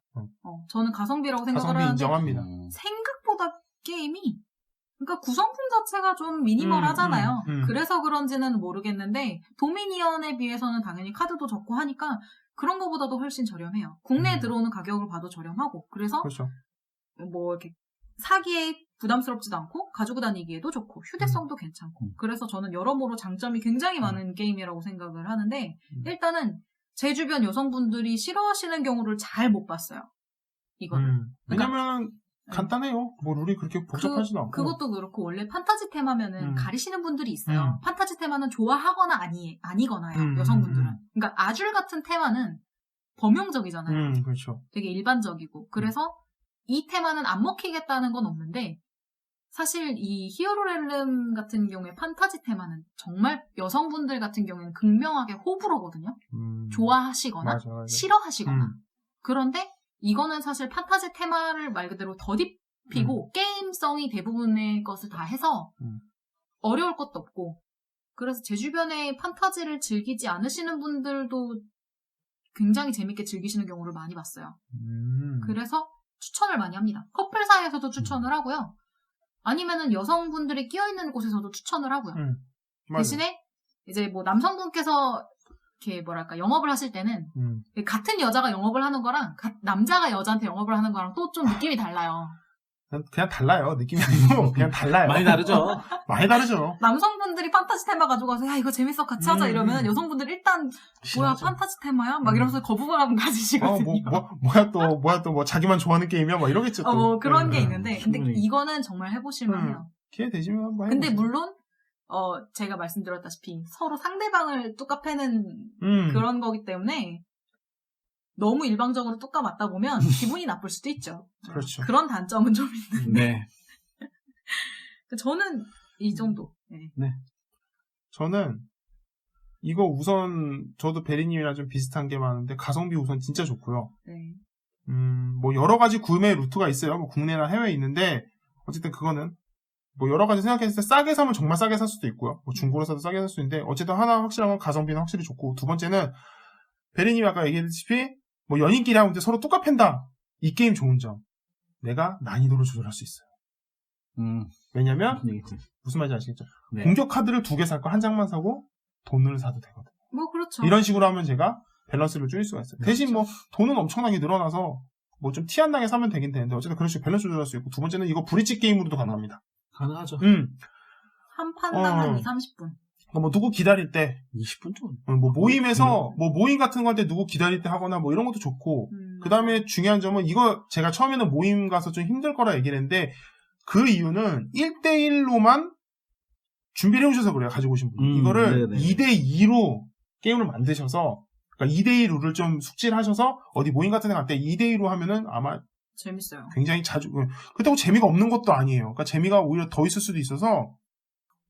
저는 가성비라고 생각을 가성비 하는데 인정합니다. 생각보다 게임이 그러니까 구성품 자체가 좀 미니멀하잖아요. 그래서 그런지는 모르겠는데 도미니언에 비해서는 당연히 카드도 적고 하니까 그런 거보다도 훨씬 저렴해요. 국내에 들어오는 가격을 봐도 저렴하고 그래서 그렇죠. 뭐 이렇게 사기에 부담스럽지도 않고 가지고 다니기에도 좋고 휴대성도 괜찮고 그래서 저는 여러모로 장점이 굉장히 많은 게임이라고 생각을 하는데 일단은 제 주변 여성분들이 싫어하시는 경우를 잘 못 봤어요. 이거를. 왜냐면 간단해요. 뭐 룰이 그렇게 복잡하지도 않고. 그것도 그렇고 원래 판타지 테마면은 가리시는 분들이 있어요. 판타지 테마는 좋아하거나 아니거나요. 여성분들은. 그러니까 아줄 같은 테마는 범용적이잖아요. 그렇죠. 되게 일반적이고. 그래서 이 테마는 안 먹히겠다는 건 없는데 사실 이 히어로렐름 같은 경우에 판타지 테마는 정말 여성분들 같은 경우에는 극명하게 호불호거든요. 좋아하시거나 맞아. 싫어하시거나. 그런데 이거는 사실 판타지 테마를 말 그대로 더딥히고 게임성이 대부분의 것을 다 해서 어려울 것도 없고 그래서 제 주변에 판타지를 즐기지 않으시는 분들도 굉장히 재밌게 즐기시는 경우를 많이 봤어요. 그래서 추천을 많이 합니다. 커플 사이에서도 추천을 하고요. 아니면은 여성분들이 끼어있는 곳에서도 추천을 하고요. 대신에 이제 뭐 남성분께서 이렇게 뭐랄까 영업을 하실 때는 같은 여자가 영업을 하는 거랑 남자가 여자한테 영업을 하는 거랑 또 좀 느낌이 달라요. 그냥 달라요. 느낌이 아니고 그냥 달라요. 많이 다르죠. 많이 다르죠. 남성분들이 판타지 테마 가지고 가서 야 이거 재밌어 같이 하자 이러면 여성분들 일단 뭐야 싫어하죠. 판타지 테마야? 막 이러면서 거부감 가지시거든요. 뭐야 또 뭐 자기만 좋아하는 게임이야? 뭐 이러겠죠. 또. 뭐 그런 게 있는데 근데 충분히. 이거는 정말 해보실만 해요. 기회 되시면 한번 근데 해보세요. 물론 제가 말씀드렸다시피 서로 상대방을 뚜까 패는 그런 거기 때문에 너무 일방적으로 뚜까 맞다 보면 기분이 나쁠 수도 있죠. 그렇죠. 그런 단점은 좀 있는데 네. 저는 이 정도. 네. 저는 이거 우선 저도 베리님이랑 좀 비슷한 게 많은데 가성비 우선 진짜 좋고요. 네. 뭐 여러 가지 구매 루트가 있어요. 뭐 국내나 해외에 있는데 어쨌든 그거는 뭐 여러 가지 생각했을 때 싸게 사면 정말 싸게 살 수도 있고요. 뭐 중고로 사도 싸게 살 수 있는데 어쨌든 하나 확실한 건 가성비는 확실히 좋고 두 번째는 베리님이 아까 얘기했다시피 뭐 연인끼리 하는데 서로 똑같 팬다. 이 게임 좋은 점. 내가 난이도를 조절할 수 있어요. 왜냐면 무슨 말인지 아시겠죠? 네. 공격 카드를 2개 살 거 한 장만 사고 돈을 사도 되거든. 뭐 그렇죠. 이런 식으로 하면 제가 밸런스를 줄일 수가 있어요. 대신 뭐 돈은 엄청나게 늘어나서 뭐 좀 티 안 나게 사면 되긴 되는데 어쨌든 그런 식으로 밸런스 조절할 수 있고 두 번째는 이거 브릿지 게임으로도 가능합니다. 가능하죠. 한 판당 한 2, 30분. 뭐 누구 기다릴 때 20분 좀. 뭐 모임에서 뭐 모임 같은 거 할 때 누구 기다릴 때 하거나 뭐 이런 것도 좋고 그 다음에 중요한 점은 이거 제가 처음에는 모임 가서 좀 힘들 거라 얘기를 했는데 그 이유는 1대1로만 준비를 해오셔서 그래요. 가지고 오신 분이. 이거를 네네. 2대2로 게임을 만드셔서 그러니까 2대2 룰을 좀 숙지를 하셔서 어디 모임 같은 데 갈 때 2대2로 하면은 아마 재밌어요. 굉장히 자주 그렇다고 재미가 없는 것도 아니에요. 그러니까 재미가 오히려 더 있을 수도 있어서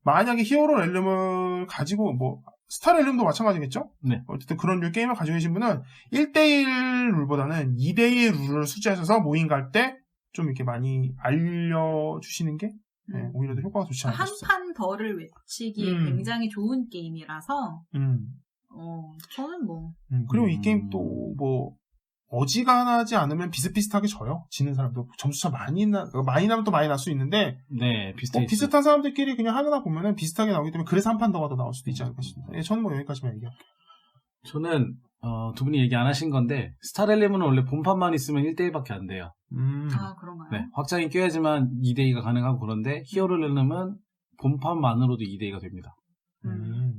만약에 히어로 렐름을 가지고 뭐 스타 렐름도 마찬가지겠죠? 네. 어쨌든 그런 류 게임을 가지고 계신 분은 1대1 룰보다는 2대2 룰을 숙지하셔서 모임 갈 때 좀 이렇게 많이 알려주시는 게 네, 오히려 더 효과가 좋지 않을까 한 싶습니다. 판 더를 외치기에 굉장히 좋은 게임이라서 저는 뭐 그리고 이 게임 또 뭐 어지간하지 않으면 비슷비슷하게 져요. 지는 사람도 점수차 많이 나면 또 많이 날 수 있는데 네, 비슷한 사람들끼리 그냥 하다 보면은 비슷하게 나오기 때문에 그래서 한 판 더가 더 나올 수도 있지 않을까 싶습니다. 예, 저는 뭐 여기까지만 얘기할게요. 저는 두 분이 얘기 안 하신 건데 스타렐렘은 원래 본판만 있으면 1대1밖에 안 돼요. 아 그런가요? 네, 확장이 껴야지만 2대2가 가능하고 그런데 히어로렐렘은 본판만으로도 2대2가 됩니다.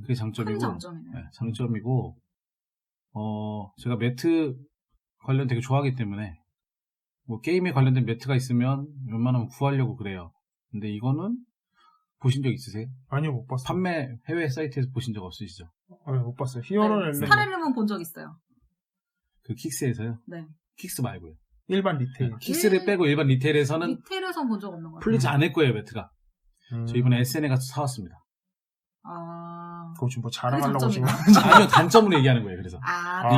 그게 장점이고. 큰 장점이네요. 네, 장점이고 제가 매트 관련 되게 좋아하기 때문에 뭐 게임에 관련된 매트가 있으면 웬만하면 구하려고 그래요. 근데 이거는 보신 적 있으세요? 아니요, 못 봤어요. 판매 해외 사이트에서 보신 적 없으시죠? 못 봤어요. 히어로 렐렘 스타렐름은 본 적 있어요. 그 킥스에서요? 네. 킥스 말고요. 일반 리테일. 킥스를 빼고 일반 리테일에서는 리테일에선 본 적 없는 것 같아요. 풀리지 않을 거예요, 매트가. 저 이번에 SN에 가서 사왔습니다. 그거 지금 뭐 자랑하려고 그게 지금. 아니요, 단점으로 얘기하는 거예요, 그래서.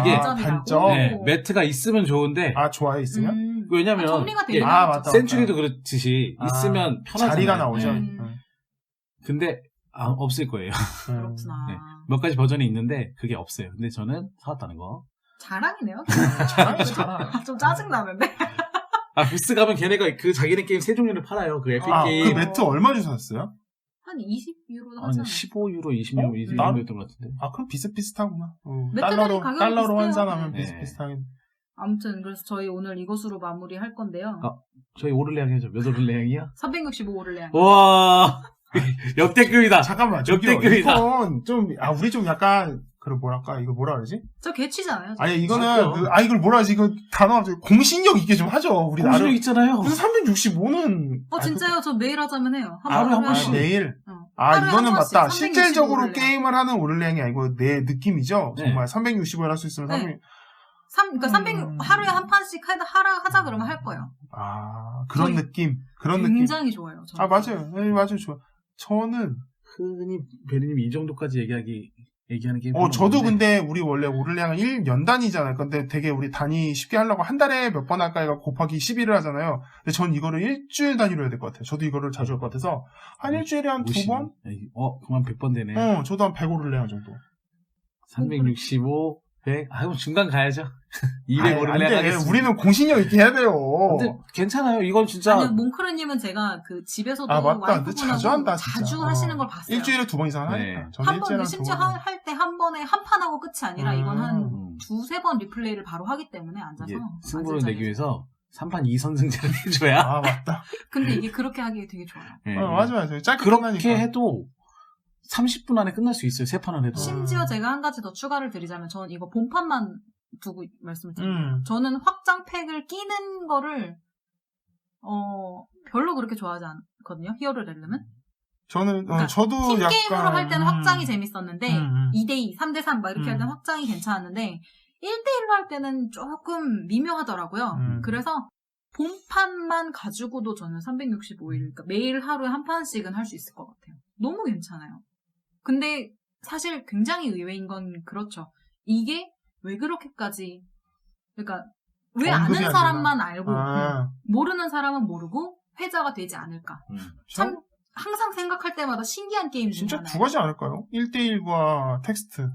이게 단점? 네, 매트가 있으면 좋은데. 좋아요, 있으면? 왜냐면. 정리가 되게 맞다. 센츄리도 그렇듯이 있으면 편하잖아요. 자리가 나오죠. 근데, 없을 거예요. 그렇구나. 네, 몇 가지 버전이 있는데, 그게 없어요. 근데 저는 사왔다는 거. 자랑이네요. 자랑. 좀 짜증나는데. 부스 가면 걔네가 그 자기네 게임 세 종류를 팔아요. 그 에픽 게임. 그 매트 얼마 주고 샀어요? 한 20유로 아니, 하잖아요. 15유로, 20유로, 20유로였던 것 같은데. 그럼 비슷비슷하구나. 매트들이 달러로 비슷해요. 환산하면 네. 비슷비슷하게. 아무튼 그래서 저희 오늘 이것으로 마무리할 건데요. 저희 오를레앙 해죠. 몇 오를레앙이야? 365오를레앙. 와 역대급이다. 잠깐만, 저기요. 역대급이다. 이건 좀, 우리 좀 약간, 이거 뭐라 그러지? 저 개취잖아요. 아니, 이거는, 이걸 뭐라 하지? 이거 단어 갑자기 공신력 있게 좀 하죠. 우리 공신력 나름. 있잖아요. 무슨 365는. 진짜요? 저 매일 하자면 해요. 하루에 한 번씩. 매일? 하루에 이거는 한 번씩 맞다. 365 실질적으로 오를레앙. 게임을 하는 오를레앙이 아니고, 내 느낌이죠? 네. 정말 365일 할 수 있으면 네. 그러니까 300 하루에 한 판씩 하자 그러면 할 거예요. 그런 느낌. 그런 느낌. 굉장히 좋아요. 저는. 맞아요. 네, 맞아요. 좋아. 저는, 흔히 베리님이 이 정도까지 얘기하기 얘기하는 게임. 저도 근데 우리 원래 오를량은 1연단이잖아요. 근데 되게 우리 단위 쉽게 하려고 한 달에 몇 번 할까 이거 곱하기 11을 하잖아요. 근데 전 이거를 일주일 단위로 해야 될 것 같아요. 저도 이거를 자주 할 것 같아서 한 일주일에 한 2번? 그만 100번 되네. 저도 한 100오를량 정도. 365, 100. 그럼 중간 가야죠. 200오를량 하겠습니다. 우리는 공신력 있게 해야 돼요. 근데 괜찮아요. 이건 진짜. 아니, 몽크르님은 제가 그 집에서도 맞다. 근데 자주 한다, 진짜. 자주 하시는 걸 봤어요. 일주일에 2번 이상 하니까. 저는 한 번, 심지어 할 때 한 번에 한 판 하고 끝이 아니라 이건 한 두세 번 리플레이를 바로 하기 때문에 앉아서. 승부를 내기 위해서 3판 2선승제를 해줘야. 맞다. 근데 이게 그렇게 하기 되게 좋아요. 네. 맞아요. 짧게 그렇게 끝나니까. 해도 30분 안에 끝날 수 있어요. 3판을 해도. 심지어 제가 한 가지 더 추가를 드리자면 저는 이거 본판만 두고 말씀을 드릴게요. 저는 확장팩을 끼는 거를 별로 그렇게 좋아하지 않거든요. 히어로 렐름은. 저는 그러니까 저도 팀 약간 게임으로 할 때는 확장이 재밌었는데 2대2, 3대3 막 이렇게 할 때는 확장이 괜찮았는데 1대1로 할 때는 조금 미묘하더라고요. 그래서 본판만 가지고도 저는 365일, 그러니까 매일 하루에 한 판씩은 할 수 있을 것 같아요. 너무 괜찮아요. 근데 사실 굉장히 의외인 건 그렇죠. 이게 왜 그렇게까지, 그러니까 왜 아는 사람만 알고 모르는 사람은 모르고 회자가 되지 않을까. 참 항상 생각할 때마다 신기한 게임 중에 진짜 하나예요. 두 가지 않을까요? 1대1과 텍스트.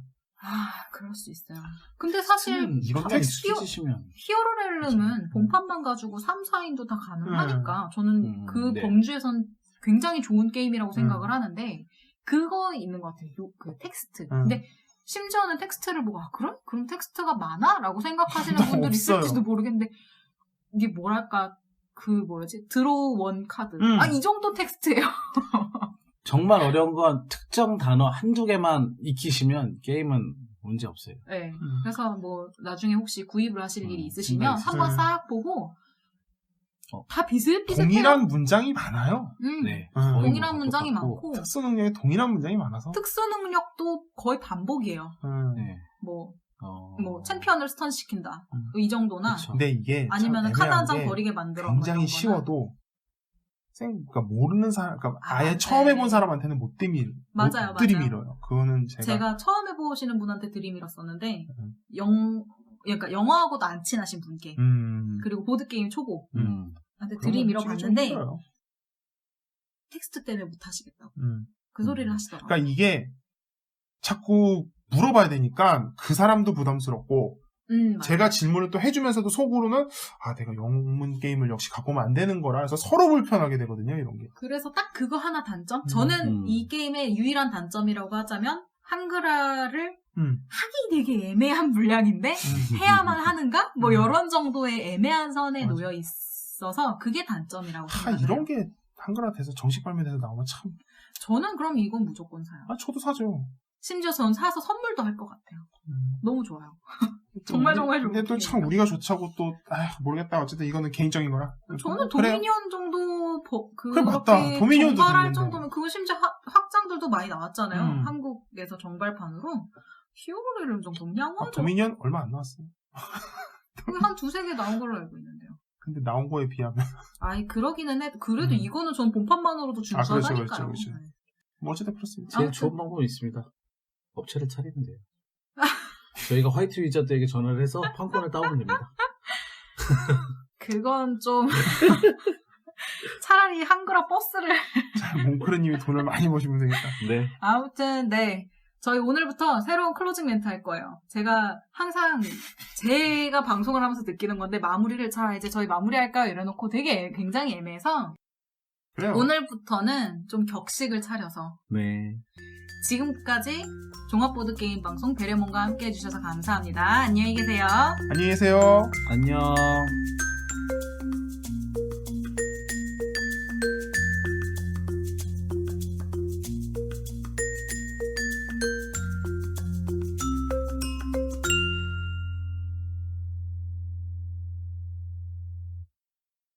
그럴 수 있어요. 근데 사실 이거 텍스트시면 히어로렐름은 본판만 가지고 3, 4인도 다 가능하니까 저는 그 범주에선 굉장히 좋은 게임이라고 생각을 하는데 그거 있는 것 같아요. 그 텍스트. 근데 심지어는 텍스트를 보고 그럼 텍스트가 많아? 라고 생각하시는 분들이 있을지도 모르겠는데 이게 뭐랄까 드로우 원 카드. 이 정도 텍스트예요. 정말 어려운 건 특정 단어 한두 개만 익히시면 게임은 문제 없어요. 네. 그래서 나중에 혹시 구입을 하실 일이 있으시면 한번 싹 보고 다 비슷비슷해요. 동일한 문장이 많아요. 네. 동일한 문장이 많고 특수 능력에 동일한 문장이 많아서 특수 능력도 거의 반복이에요. 네. 챔피언을 스턴시킨다. 이 정도나. 그쵸. 근데 이게 아니면 카드 한 장 버리게 만들어. 굉장히 쉬워도 그러니까 모르는 사람, 그러니까 아예 처음 해본 사람한테는 못 들이밀어요. 그거는 제가 처음 해보시는 분한테 들이밀었었는데 그러니까 영어하고도 안 친하신 분께 그리고 보드 게임 초보 한테 들이밀어봤는데 텍스트 때문에 못 하시겠다고 그 소리를 하시더라고요. 그러니까 이게 자꾸 물어봐야 되니까 그 사람도 부담스럽고 제가 질문을 또 해주면서도 속으로는 내가 영문 게임을 역시 갖고 오면 안 되는 거라 해서 서로 불편하게 되거든요. 이런 게. 그래서 딱 그거 하나 단점? 저는 이 게임의 유일한 단점이라고 하자면 한글화를 하기 되게 애매한 분량인데 해야만 하는가? 이런 정도의 애매한 선에 놓여 있어서 그게 단점이라고 생각해요. 이런 게 한글화 돼서 정식 발매돼서 나오면 참. 저는 그럼 이건 무조건 사요. 저도 사죠. 심지어 전 사서 선물도 할 것 같아요. 너무 좋아요. 정말 좋은 근데 또 참 우리가 좋자고 또 모르겠다. 어쨌든 이거는 개인적인 거라. 저는 도미니언 정도 그래 맞다. 도미니언도 정발할 정도면 그거 심지어 확장들도 많이 나왔잖아요. 한국에서 정발판으로 히어로렐름 정도면 양호하죠. 도미니언 얼마 안 나왔어요. 한 두세 개 나온 걸로 알고 있는데요. 근데 나온 거에 비하면 그러기는 해도 그래도 이거는 전 본판만으로도 준수하다니까요. 그렇죠. 어쨌든 그렇습니다. 제일 좋은 방법이 있습니다. 업체를 차리면 돼요. 저희가 화이트 위저드에게 전화를 해서 판권을 따오면 됩니다. 그건 좀 차라리 한글화 버스를 몽크르님이 돈을 많이 버시면 되겠다. 네. 아무튼 저희 오늘부터 새로운 클로징 멘트 할 거예요. 제가 항상 제가 방송을 하면서 느끼는 건데 마무리를 이제 저희 마무리할까요? 이래놓고 되게 굉장히 애매해서 그래요. 오늘부터는 좀 격식을 차려서 지금까지 종합보드게임 방송 베레몬과 함께 해주셔서 감사합니다. 안녕히 계세요. 안녕히 계세요. 안녕.